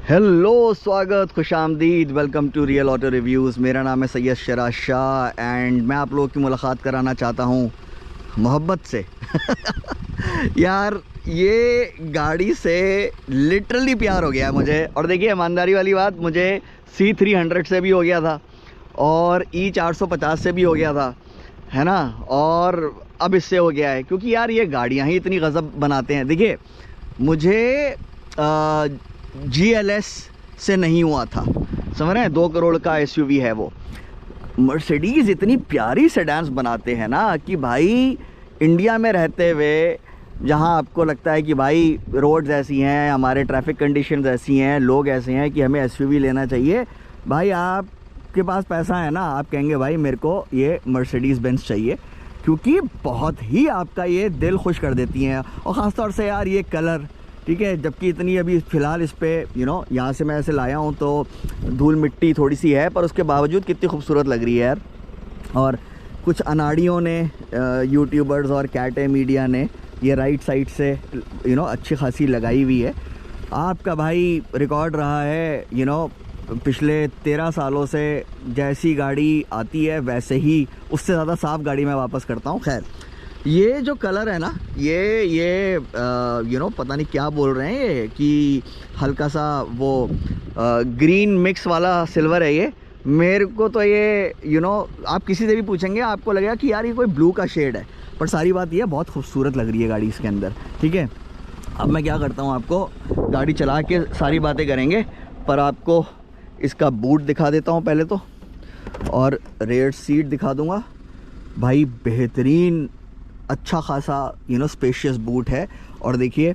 Hello, स्वागत, खुशामदीद, welcome to real auto reviews. मेरा नाम है सैयद शराज शाह एंड मैं आप लोगों की मुलाकात कराना चाहता हूँ मोहब्बत से। यार ये गाड़ी से लिटरली प्यार हो गया है मुझे। और देखिए, ईमानदारी वाली बात, मुझे C300 से भी हो गया था और E450 से भी हो गया था, है ना, और अब इससे हो गया है। क्योंकि यार ये गाड़ियाँ ही इतनी गज़ब बनाते हैं। देखिए, मुझे GLS से नहीं हुआ था, समझ रहे हैं, 2 करोड़ का SUV है वो। मर्सिडीज़ इतनी प्यारी सेडान्स बनाते हैं ना कि भाई इंडिया में रहते हुए, जहां आपको लगता है कि भाई रोड्स ऐसी हैं, हमारे ट्रैफिक कंडीशंस ऐसी हैं, लोग ऐसे हैं कि हमें SUV लेना चाहिए, भाई आपके पास पैसा है ना, आप कहेंगे भाई मेरे को ये मर्सिडीज़ बेंज चाहिए, क्योंकि बहुत ही आपका ये दिल खुश कर देती हैं। और ख़ास तौर से यार ये कलर, ठीक है, जबकि इतनी अभी फ़िलहाल इस पर यहाँ से मैं ऐसे लाया हूँ तो धूल मिट्टी थोड़ी सी है, पर उसके बावजूद कितनी खूबसूरत लग रही है यार। और कुछ अनाड़ियों ने, यूट्यूबर्स और कैटे मीडिया ने ये राइट साइड से अच्छी खासी लगाई हुई है। आपका भाई रिकॉर्ड रहा है पिछले 13 सालों से, जैसी गाड़ी आती है वैसे ही उससे ज़्यादा साफ़ गाड़ी मैं वापस करता हूँ। खैर, ये जो कलर है ना, ये पता नहीं क्या बोल रहे हैं ये, कि हल्का सा वो ग्रीन मिक्स वाला सिल्वर है ये। मेरे को तो ये आप किसी से भी पूछेंगे आपको लगेगा कि यार ये कोई ब्लू का शेड है, पर सारी बात ये बहुत खूबसूरत लग रही है गाड़ी इसके अंदर। ठीक है, अब मैं क्या करता हूँ, आपको गाड़ी चला के सारी बातें करेंगे, पर आपको इसका बूट दिखा देता हूँ पहले तो, और रेयर सीट दिखा दूँगा। भाई बेहतरीन, अच्छा खासा स्पेशियस बूट है। और देखिए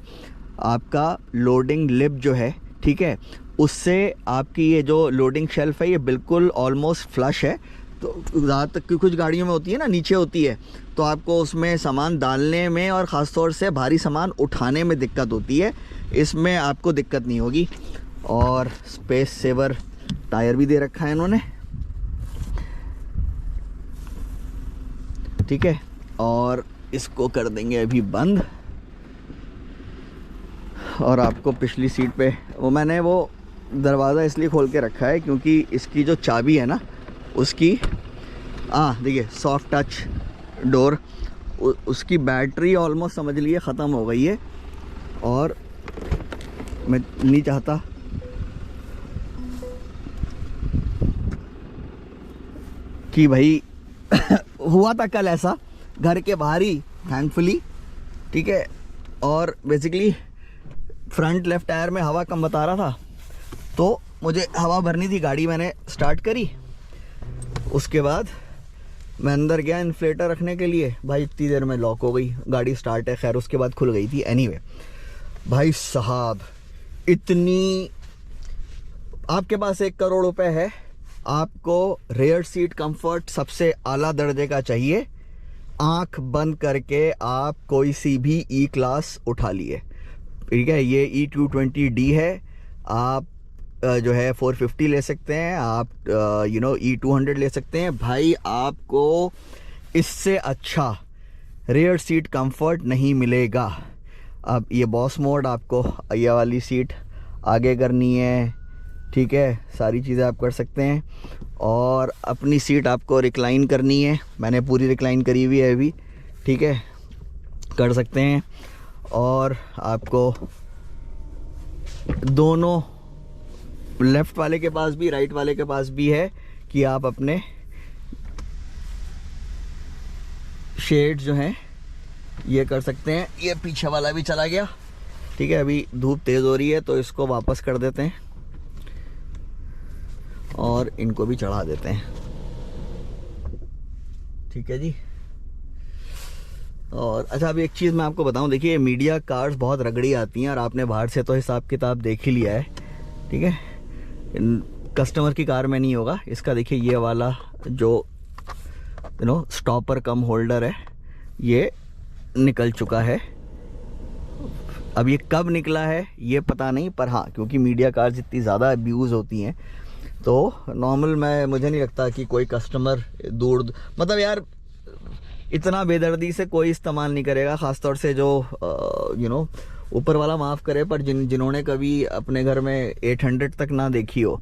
आपका लोडिंग लिप जो है, ठीक है, उससे आपकी ये जो लोडिंग शेल्फ है ये बिल्कुल ऑलमोस्ट फ्लश है। तो ज़्यादातर की कुछ गाड़ियों में होती है ना, नीचे होती है, तो आपको उसमें सामान डालने में और ख़ास तौर से भारी सामान उठाने में दिक्कत होती है। इसमें आपको दिक्कत नहीं होगी। और स्पेस सेवर टायर भी दे रखा है इन्होंने, ठीक है। और इसको कर देंगे अभी बंद। और आपको पिछली सीट पे मैंने वो दरवाज़ा इसलिए खोल के रखा है क्योंकि इसकी जो चाबी है ना उसकी, देखिए सॉफ्ट टच डोर, उसकी बैटरी ऑलमोस्ट समझ लिए ख़त्म हो गई है। और मैं नहीं चाहता कि भाई हुआ था कल ऐसा घर के बाहर ही, थैंकफुली, ठीक है। और बेसिकली फ्रंट लेफ़्ट टायर में हवा कम बता रहा था, तो मुझे हवा भरनी थी, गाड़ी मैंने स्टार्ट करी, उसके बाद मैं अंदर गया इन्फ्लेटर रखने के लिए, भाई इतनी देर में लॉक हो गई, गाड़ी स्टार्ट है, खैर उसके बाद खुल गई थी। एनीवे भाई साहब, इतनी, आपके पास 1 करोड़ रुपए है, आपको रेयर सीट कंफर्ट सबसे आला दर्जे का चाहिए, आंख बंद करके आप कोई सी भी E क्लास उठा लिए, ठीक है। ये E220D है, आप जो है 450 ले सकते हैं, आप E200 ले सकते हैं। भाई आपको इससे अच्छा रेयर सीट कंफर्ट नहीं मिलेगा। अब ये बॉस मोड, आपको ये वाली सीट आगे करनी है, ठीक है, सारी चीज़ें आप कर सकते हैं। और अपनी सीट आपको रिक्लाइन करनी है, मैंने पूरी रिक्लाइन करी हुई है अभी, ठीक है, कर सकते हैं। और आपको दोनों, लेफ़्ट वाले के पास भी राइट वाले के पास भी है कि आप अपने शेड्स जो हैं ये कर सकते हैं। ये पीछे वाला भी चला गया, ठीक है। अभी धूप तेज़ हो रही है तो इसको वापस कर देते हैं और इनको भी चढ़ा देते हैं, ठीक है जी। और अच्छा, अभी एक चीज़ मैं आपको बताऊं, देखिए मीडिया कार्स बहुत रगड़ी आती हैं और आपने बाहर से तो हिसाब किताब देख ही लिया है, ठीक है। कस्टमर की कार में नहीं होगा इसका। देखिए ये वाला जो स्टॉपर कम होल्डर है ये निकल चुका है। अब ये कब निकला है ये पता नहीं, पर हाँ, क्योंकि मीडिया कार्स इतनी ज़्यादा अब्यूज़ होती हैं तो नॉर्मल, मुझे नहीं लगता कि कोई कस्टमर दूर, मतलब यार इतना बेदर्दी से कोई इस्तेमाल नहीं करेगा, ख़ासतौर से जो ऊपर वाला माफ़ करे, पर जिन्होंने कभी अपने घर में 800 तक ना देखी हो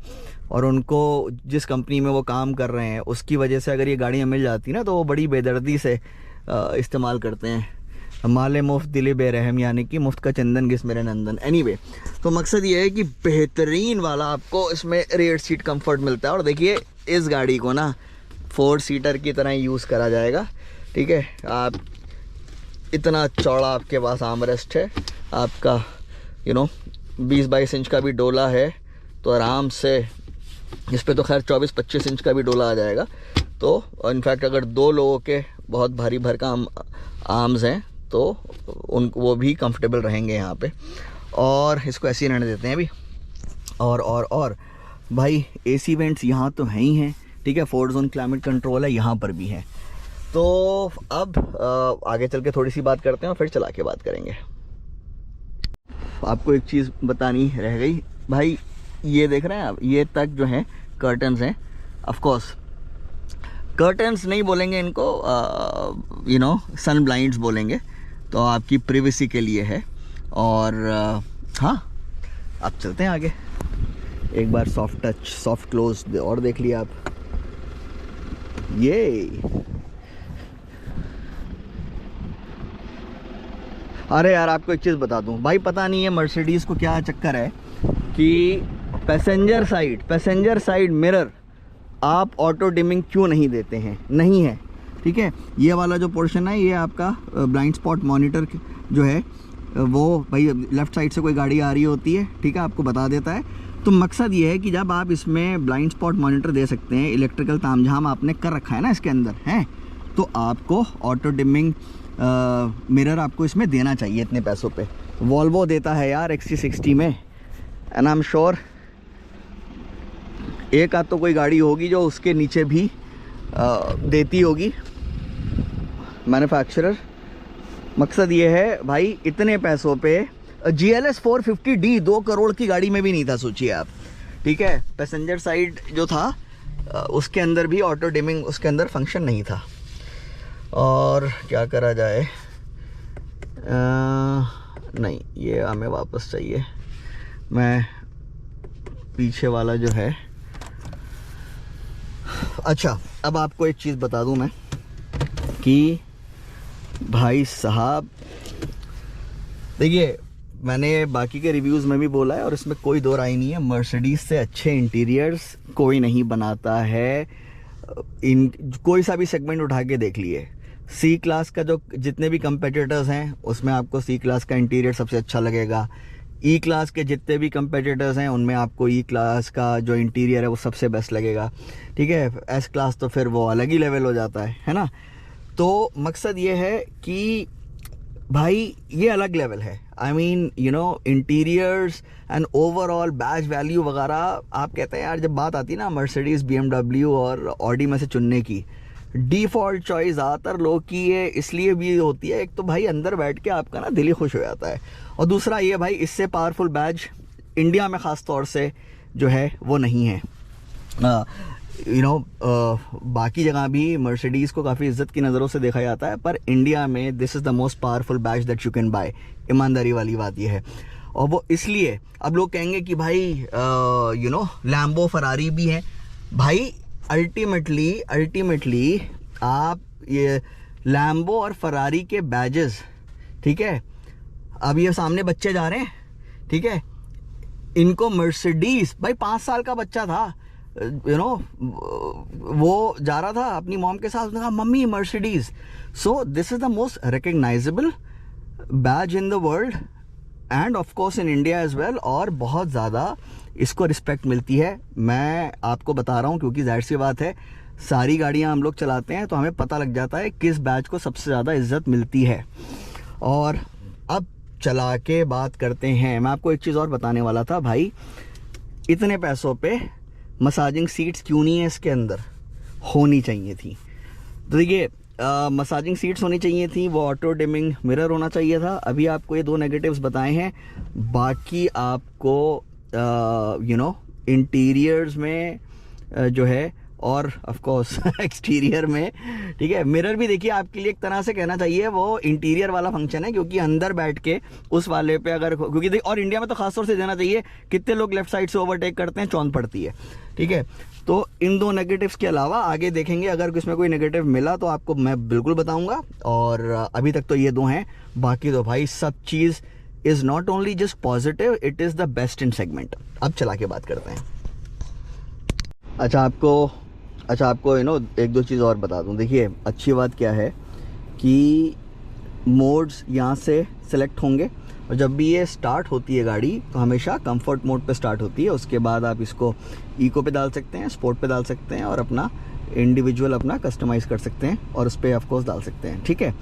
और उनको जिस कंपनी में वो काम कर रहे हैं उसकी वजह से अगर ये गाड़ियाँ मिल जाती ना तो वो बड़ी बेदर्दी से इस्तेमाल करते हैं। माले मुफ्त दिले बेरहम, यानी कि मुफ्त का चंदन घिस मेरे नंदन। एनीवे, तो मकसद ये है कि बेहतरीन वाला आपको इसमें रेयर सीट कंफर्ट मिलता है। और देखिए इस गाड़ी को ना 4 सीटर की तरह यूज़ करा जाएगा, ठीक है। आप इतना चौड़ा आपके पास आर्मरेस्ट है, आपका 20-22 इंच का भी डोला है, तो आराम से इस पे तो खैर 24-25 इंच का भी डोला आ जाएगा। तो इनफैक्ट अगर 2 लोगों के बहुत भारी भरकम आर्म्स हैं तो वो भी कंफर्टेबल रहेंगे यहाँ पे। और इसको ऐसे ही रहने देते हैं अभी। और भाई एसी वेंट्स यहाँ तो हैं ही हैं, ठीक है। 4 जोन क्लाइमेट कंट्रोल है, यहाँ पर भी है। तो अब आगे चल के थोड़ी सी बात करते हैं और फिर चला के बात करेंगे। आपको एक चीज़ बतानी रह गई भाई, ये देख रहे हैं आप, ये तक जो है कर्टन्स हैं। ऑफ कोर्स कर्टन्स नहीं बोलेंगे इनको, सन ब्लाइंड्स बोलेंगे, तो आपकी प्रिवेसी के लिए है। और हाँ, आप चलते हैं आगे। एक बार सॉफ्ट टच, सॉफ्ट क्लोज और देख लिया आप। ये अरे यार, आपको एक चीज़ बता दूं भाई, पता नहीं है मर्सिडीज़ को क्या चक्कर है कि पैसेंजर साइड मिरर आप ऑटो डिमिंग क्यों नहीं देते हैं। नहीं है, ठीक है। ये वाला जो पोर्शन है ये आपका ब्लाइंड स्पॉट मॉनिटर जो है वो भाई लेफ़्ट साइड से कोई गाड़ी आ रही होती है, ठीक है, आपको बता देता है। तो मकसद ये है कि जब आप इसमें ब्लाइंड स्पॉट मॉनिटर दे सकते हैं, इलेक्ट्रिकल तामझाम आपने कर रखा है ना इसके अंदर है, तो आपको ऑटो डिमिंग मिरर आपको इसमें देना चाहिए इतने पैसों पे। वॉल्वो देता है यार XC60 में, एंड आई एम श्योर एक आध तो कोई गाड़ी होगी जो उसके नीचे भी देती होगी मैन्युफैक्चरर। मकसद ये है भाई, इतने पैसों पे GLS 450D 2 करोड़ की गाड़ी में भी नहीं था, सोचिए आप, ठीक है। पैसेंजर साइड जो था उसके अंदर भी ऑटो डिमिंग उसके अंदर फंक्शन नहीं था। और क्या करा जाए, नहीं ये हमें वापस चाहिए। मैं पीछे वाला जो है, अच्छा अब आपको एक चीज़ बता दूं मैं कि भाई साहब देखिए, मैंने बाकी के रिव्यूज़ में भी बोला है और इसमें कोई दो राय नहीं है, मर्सिडीज़ से अच्छे इंटीरियर्स कोई नहीं बनाता है। कोई सा भी सेगमेंट उठा के देख लिए, सी क्लास का जो जितने भी कंपेटिटर्स हैं उसमें आपको सी क्लास का इंटीरियर सबसे अच्छा लगेगा। ई क्लास के जितने भी कंपेटिटर्स हैं उनमें आपको ई क्लास का जो इंटीरियर है वो सबसे बेस्ट लगेगा, ठीक है। एस क्लास तो फिर वो अलग ही लेवल हो जाता है ना। तो मकसद ये है कि भाई ये अलग लेवल है। I mean interiors and overall badge value वगैरह। आप कहते हैं यार, जब बात आती है ना मर्सिडीज़, BMW और ऑडी में से चुनने की, डिफ़ॉल्ट चॉइस ज़्यादातर लोगों की ये इसलिए भी होती है, एक तो भाई अंदर बैठ के आपका ना दिल ही खुश हो जाता है, और दूसरा ये भाई इससे पावरफुल बैज इंडिया में ख़ास तौर से जो है वो नहीं है। बाकी जगह भी मर्सिडीज़ को काफ़ी इज्जत की नज़रों से देखा जाता है, पर इंडिया में this is the most powerful badge that you can buy. ईमानदारी वाली बात यह है। और वो इसलिए, अब लोग कहेंगे कि भाई लैम्बो फरारी भी है। भाई अल्टीमेटली आप ये लैम्बो और फरारी के बैजेस, ठीक है, अब ये सामने बच्चे जा रहे हैं, ठीक है, इनको मर्सिडीज़, भाई 5 साल का बच्चा था, वो जा रहा था अपनी मॉम के साथ, उसने कहा mummy Mercedes. So this is the most recognisable badge in the world and of course in India as well, और बहुत ज़्यादा इसको रिस्पेक्ट मिलती है। मैं आपको बता रहा हूँ क्योंकि जाहिर सी बात है, सारी गाड़ियाँ हम लोग चलाते हैं तो हमें पता लग जाता है किस बैच को सबसे ज़्यादा इज्जत मिलती है। और अब चला के बात करते हैं, मैं आपको एक चीज़ और बताने वाला था भाई, इतने पैसों पे मसाजिंग सीट्स क्यों नहीं है इसके अंदर, होनी चाहिए थी। तो देखिए मसाजिंग सीट्स होनी चाहिए थी, वो ऑटो डिमिंग मिरर होना चाहिए था। अभी आपको ये 2 नेगेटिव्स बताए हैं, बाकी आपको इंटीरियर्स में जो है और ऑफ कोर्स एक्सटीरियर में, ठीक है। मिरर भी देखिए आपके लिए एक तरह से कहना चाहिए वो इंटीरियर वाला फंक्शन है, क्योंकि अंदर बैठ के उस वाले पे अगर, क्योंकि और इंडिया में तो खासतौर से देना चाहिए, कितने लोग लेफ्ट साइड से ओवरटेक करते हैं, चौंध पड़ती है, ठीक है। तो इन दो नेगेटिव्स के अलावा आगे देखेंगे, अगर इसमें कोई नेगेटिव मिला तो आपको मैं बिल्कुल बताऊंगा। और अभी तक तो ये दो हैं, बाकी तो भाई सब चीज़ is not only just positive, it is the best in segment. अब चला के बात करते हैं। अच्छा आपको एक दो चीज़ और बता दूं। देखिए अच्छी बात क्या है कि मोड्स यहाँ से सिलेक्ट होंगे, और जब भी ये स्टार्ट होती है गाड़ी तो हमेशा कंफर्ट मोड पे स्टार्ट होती है। उसके बाद आप इसको इको पे डाल सकते हैं, स्पोर्ट पे डाल सकते हैं, और अपना इंडिविजुअल अपना कस्टमाइज़ कर सकते हैं, और उस पर ऑफकोर्स डाल सकते हैं, ठीक है।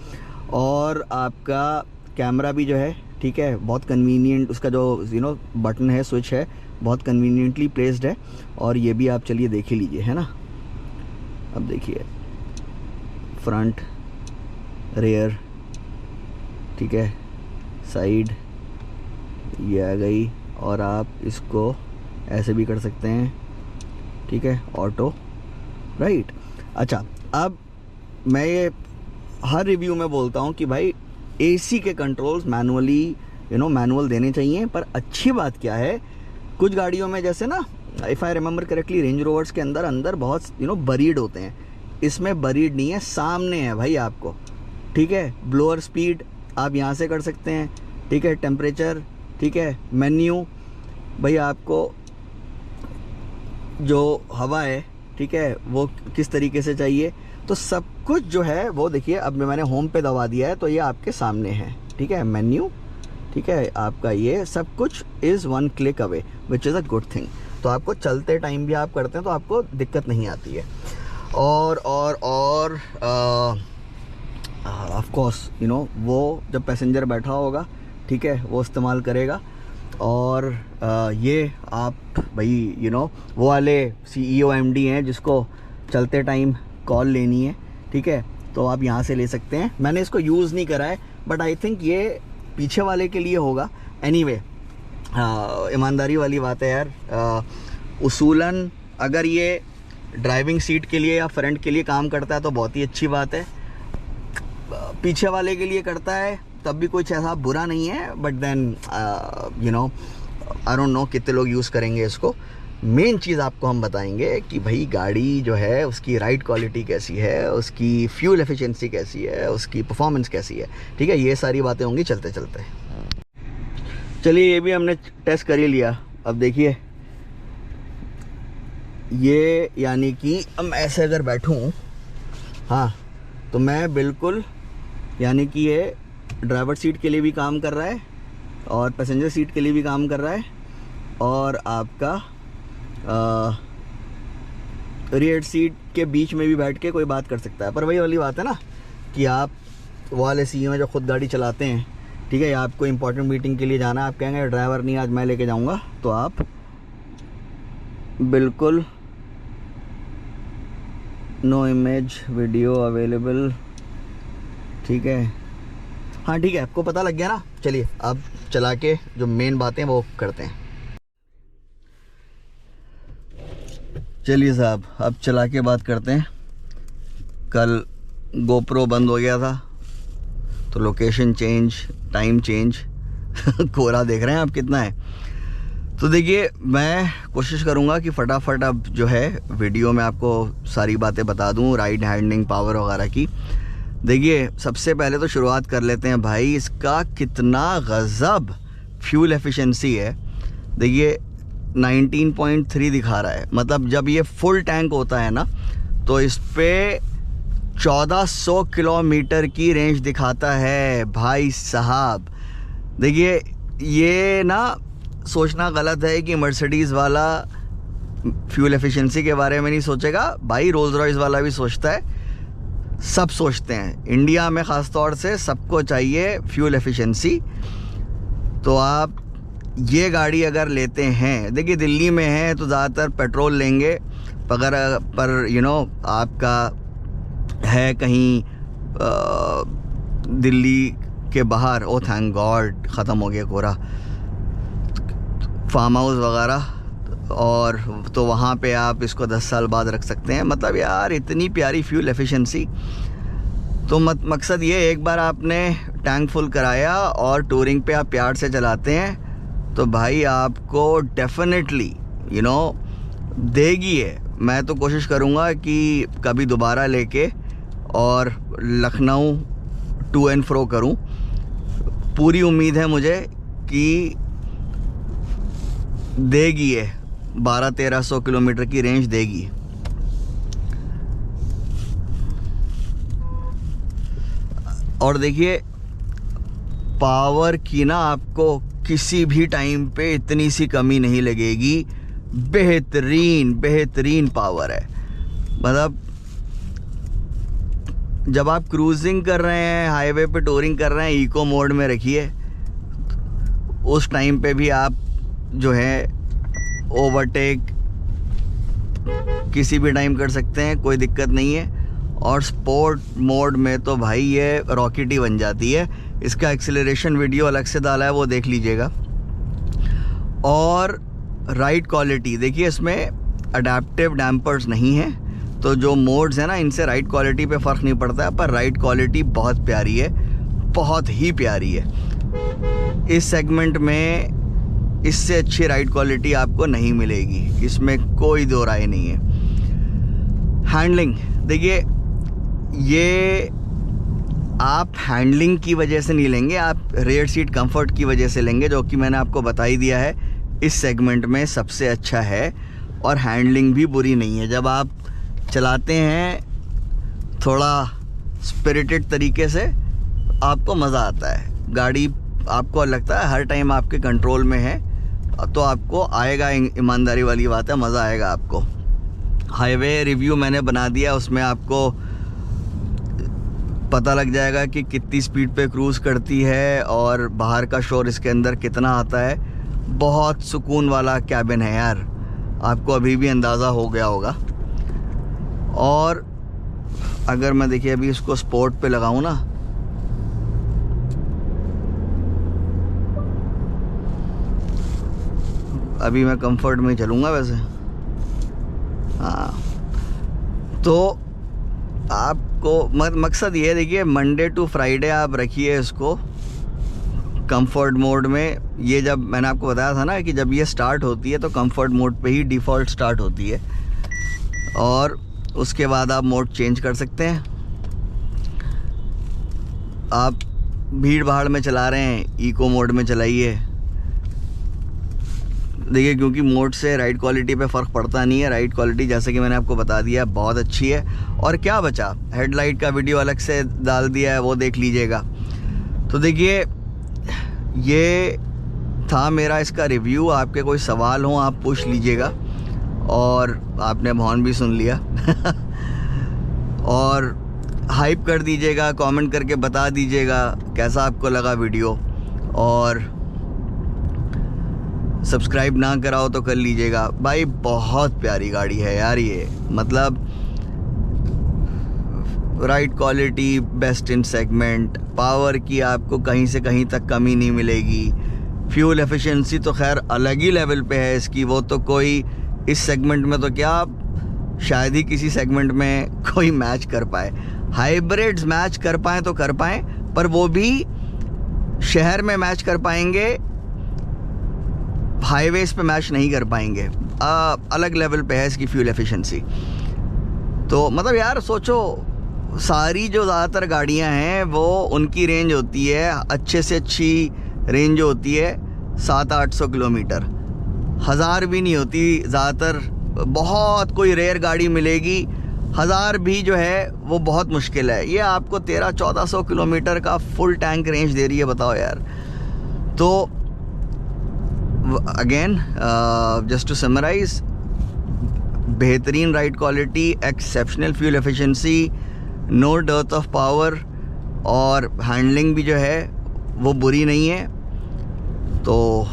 और आपका कैमरा भी जो है, ठीक है, बहुत कन्वीनियंट, उसका जो बटन है, स्विच है, बहुत कन्वीनियंटली प्लेस्ड है। और ये भी आप चलिए देख ही लीजिए, है ना। अब देखिए फ्रंट, रेयर, ठीक है, साइड, ये आ गई, और आप इसको ऐसे भी कर सकते हैं, ठीक है, ऑटो, राइट। अच्छा, अब मैं ये हर रिव्यू में बोलता हूँ कि भाई एसी के कंट्रोल्स मैनुअली मैनुअल देने चाहिए। पर अच्छी बात क्या है, कुछ गाड़ियों में जैसे ना, if I remember correctly, Range Rovers के अंदर बहुत बरीड होते हैं। इसमें बरीड नहीं है, सामने है भाई आपको, ठीक है। ब्लोअर स्पीड आप यहाँ से कर सकते हैं, ठीक है, टेम्परेचर, ठीक है, मेन्यू, भाई आपको जो हवा है, ठीक है, वो किस तरीके से चाहिए, तो सब कुछ जो है वो देखिए। अब मैंने होम पे दबा दिया है तो ये आपके सामने है, ठीक है, मेन्यू, ठीक है, आपका ये सब कुछ is one click away, which is a good thing. तो आपको चलते टाइम भी आप करते हैं तो आपको दिक्कत नहीं आती है। और ऑफ कोर्स वो जब पैसेंजर बैठा होगा, ठीक है, वो इस्तेमाल करेगा। और ये आप भाई वो वाले CEO MD हैं जिसको चलते टाइम कॉल लेनी है, ठीक है, तो आप यहाँ से ले सकते हैं। मैंने इसको यूज़ नहीं करा है, बट आई थिंक ये पीछे वाले के लिए होगा। एनीवे, ईमानदारी वाली बात है यार, उसूलन अगर ये ड्राइविंग सीट के लिए या फ्रंट के लिए काम करता है तो बहुत ही अच्छी बात है। पीछे वाले के लिए करता है तब भी कुछ ऐसा बुरा नहीं है, but then I don't know कितने लोग यूज़ करेंगे इसको। मेन चीज़ आपको हम बताएंगे कि भाई गाड़ी जो है उसकी राइड क्वालिटी कैसी है, उसकी फ्यूल एफिशिएंसी कैसी है, उसकी परफॉर्मेंस कैसी है, ठीक है, ये सारी बातें होंगी चलते चलते। चलिए ये भी हमने टेस्ट कर ही लिया। अब देखिए ये, यानी कि अब ऐसे अगर बैठूं, हाँ, तो मैं बिल्कुल, यानी कि ये ड्राइवर सीट के लिए भी काम कर रहा है और पैसेंजर सीट के लिए भी काम कर रहा है, और आपका रियर सीट के बीच में भी बैठ के कोई बात कर सकता है। पर वही वाली बात है ना कि आप वो वाले CEO में जो खुद गाड़ी चलाते हैं, ठीक है, या आपको इंपॉर्टेंट मीटिंग के लिए जाना, आप कहेंगे ड्राइवर नहीं आज मैं लेके जाऊंगा, तो आप बिल्कुल नो इमेज वीडियो अवेलेबल, ठीक है, हाँ ठीक है, आपको पता लग गया ना। चलिए अब चला के जो मेन बातें वो करते हैं। चलिए साहब, अब चला के बात करते हैं। कल GoPro बंद हो गया था तो लोकेशन चेंज, टाइम चेंज कोहरा देख रहे हैं आप कितना है। तो देखिए मैं कोशिश करूँगा कि फटाफट अब जो है वीडियो में आपको सारी बातें बता दूँ, राइड हैंडलिंग, पावर वगैरह की। देखिए सबसे पहले तो शुरुआत कर लेते हैं भाई, इसका कितना गज़ब फ्यूल एफिशिएंसी है। देखिए 19.3 दिखा रहा है, मतलब जब ये फुल टैंक होता है ना तो इस पे 1400 किलोमीटर की रेंज दिखाता है भाई साहब। देखिए ये ना सोचना गलत है कि मर्सिडीज़ वाला फ्यूल एफिशिएंसी के बारे में नहीं सोचेगा, भाई रोल्स रॉयस वाला भी सोचता है, सब सोचते हैं। इंडिया में ख़ास तौर से सबको चाहिए फ्यूल एफिशिएंसी। तो आप ये गाड़ी अगर लेते हैं, देखिए दिल्ली में है तो ज़्यादातर पेट्रोल लेंगे, पर आपका है कहीं दिल्ली के बाहर, ओ थैंक गॉड ख़त्म हो गया कोहरा, फार्म हाउस वगैरह, और तो वहाँ पे आप इसको 10 साल बाद रख सकते हैं। मतलब यार इतनी प्यारी फ्यूल एफिशिएंसी। तो मकसद ये, एक बार आपने टैंक फुल कराया और टूरिंग पे आप प्यार से चलाते हैं तो भाई आपको डेफिनेटली देगी है। मैं तो कोशिश करूँगा कि कभी दोबारा लेके और लखनऊ टू एंड फ्रो करूँ। पूरी उम्मीद है मुझे कि देगी है, 1200-1300 किलोमीटर की रेंज देगी। और देखिए पावर की ना आपको किसी भी टाइम पे इतनी सी कमी नहीं लगेगी। बेहतरीन पावर है। मतलब जब आप क्रूजिंग कर रहे हैं, हाईवे पे टूरिंग कर रहे हैं, इको मोड में रखिए, उस टाइम पे भी आप जो है ओवरटेक किसी भी टाइम कर सकते हैं, कोई दिक्कत नहीं है। और स्पोर्ट मोड में तो भाई ये रॉकेट ही बन जाती है। इसका एक्सेलरेशन वीडियो अलग से डाला है, वो देख लीजिएगा। और राइड क्वालिटी देखिए, इसमें अडेप्टिव डैम्पर्स नहीं है, तो जो मोड्स हैं ना, इनसे राइड क्वालिटी पे फ़र्क नहीं पड़ता है। पर राइड क्वालिटी बहुत प्यारी है, बहुत ही प्यारी है। इस सेगमेंट में इससे अच्छी राइड क्वालिटी आपको नहीं मिलेगी, इसमें कोई दो राय नहीं है। हैंडलिंग देखिए, ये आप हैंडलिंग की वजह से नहीं लेंगे, आप रेयर सीट कंफर्ट की वजह से लेंगे, जो कि मैंने आपको बता ही दिया है इस सेगमेंट में सबसे अच्छा है। और हैंडलिंग भी बुरी नहीं है। जब आप चलाते हैं थोड़ा स्पिरिटेड तरीके से, आपको मज़ा आता है। गाड़ी आपको लगता है हर टाइम आपके कंट्रोल में है, तो आपको आएगा, ईमानदारी वाली बात है, मज़ा आएगा आपको। हाईवे रिव्यू मैंने बना दिया, उसमें आपको पता लग जाएगा कि कितनी स्पीड पे क्रूज़ करती है और बाहर का शोर इसके अंदर कितना आता है। बहुत सुकून वाला कैबिन है यार, आपको अभी भी अंदाज़ा हो गया होगा। और अगर मैं देखिए अभी इसको स्पोर्ट पे लगाऊं ना, अभी मैं कंफर्ट में चलूँगा वैसे, हाँ। तो आपको मकसद ये है, देखिए मंडे टू फ्राइडे आप रखिए इसको कंफर्ट मोड में। ये जब मैंने आपको बताया था ना कि जब ये स्टार्ट होती है तो कंफर्ट मोड पे ही डिफ़ॉल्ट स्टार्ट होती है, और उसके बाद आप मोड चेंज कर सकते हैं। आप भीड़ भाड़ में चला रहे हैं, इको मोड में चलाइए। देखिए क्योंकि मोड से राइड क्वालिटी पे फ़र्क पड़ता नहीं है। राइड क्वालिटी जैसे कि मैंने आपको बता दिया बहुत अच्छी है। और क्या बचा, हेडलाइट का वीडियो अलग से डाल दिया है, वो देख लीजिएगा। तो देखिए ये था मेरा इसका रिव्यू। आपके कोई सवाल हो आप पूछ लीजिएगा। और आपने भौन भी सुन लिया और हाइप कर दीजिएगा, कमेंट करके बता दीजिएगा कैसा आपको लगा वीडियो। और सब्सक्राइब ना कराओ तो कर लीजिएगा भाई। बहुत प्यारी गाड़ी है यार ये, मतलब ride quality best in segment, power की आपको कहीं से कहीं तक कमी नहीं मिलेगी। फ्यूल एफिशिएंसी तो खैर अलग ही लेवल पे है इसकी, वो तो कोई इस सेगमेंट में तो क्या शायद ही किसी सेगमेंट में कोई मैच कर पाए। हाइब्रिड्स मैच कर पाएँ तो कर पाएँ, पर वो भी शहर में मैच कर पाएंगे, हाईवेज़ पे मैच नहीं कर पाएंगे। अलग लेवल पे है इसकी फ्यूल एफिशिएंसी। तो मतलब यार सोचो, सारी जो ज़्यादातर गाड़ियां हैं वो उनकी रेंज होती है, अच्छे से अच्छी रेंज होती है 700-800 किलोमीटर, 1000 भी नहीं होती ज़्यादातर। बहुत कोई रेयर गाड़ी मिलेगी, 1000 भी जो है वो बहुत मुश्किल है। ये आपको 1300-1400 किलोमीटर का फुल टैंक रेंज दे रही है, बताओ यार। तो अगेन जस्ट टू समराइज, बेहतरीन ride quality, exceptional fuel efficiency, no dearth of power, और हैंडलिंग भी जो है वो बुरी नहीं है। तो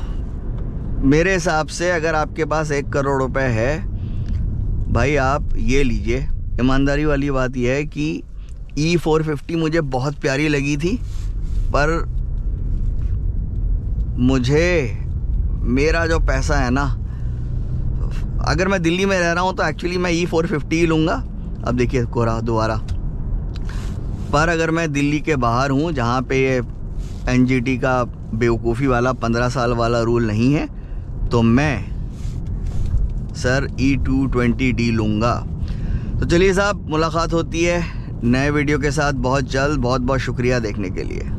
मेरे हिसाब से अगर आपके पास 1 करोड़ रुपए है भाई, आप ये लीजिए। ईमानदारी वाली बात यह है कि E450 मुझे बहुत प्यारी लगी थी, पर मुझे मेरा जो पैसा है ना अगर मैं दिल्ली में रह रहा हूँ तो एक्चुअली मैं E450 ही लूँगा। अब देखिए कोरा दोबारा। पर अगर मैं दिल्ली के बाहर हूँ जहाँ पे ये NGT का बेवकूफ़ी वाला 15 साल वाला रूल नहीं है, तो मैं सर E220D लूँगा। तो चलिए साहब, मुलाकात होती है नए वीडियो के साथ बहुत जल्द। बहुत बहुत शुक्रिया देखने के लिए।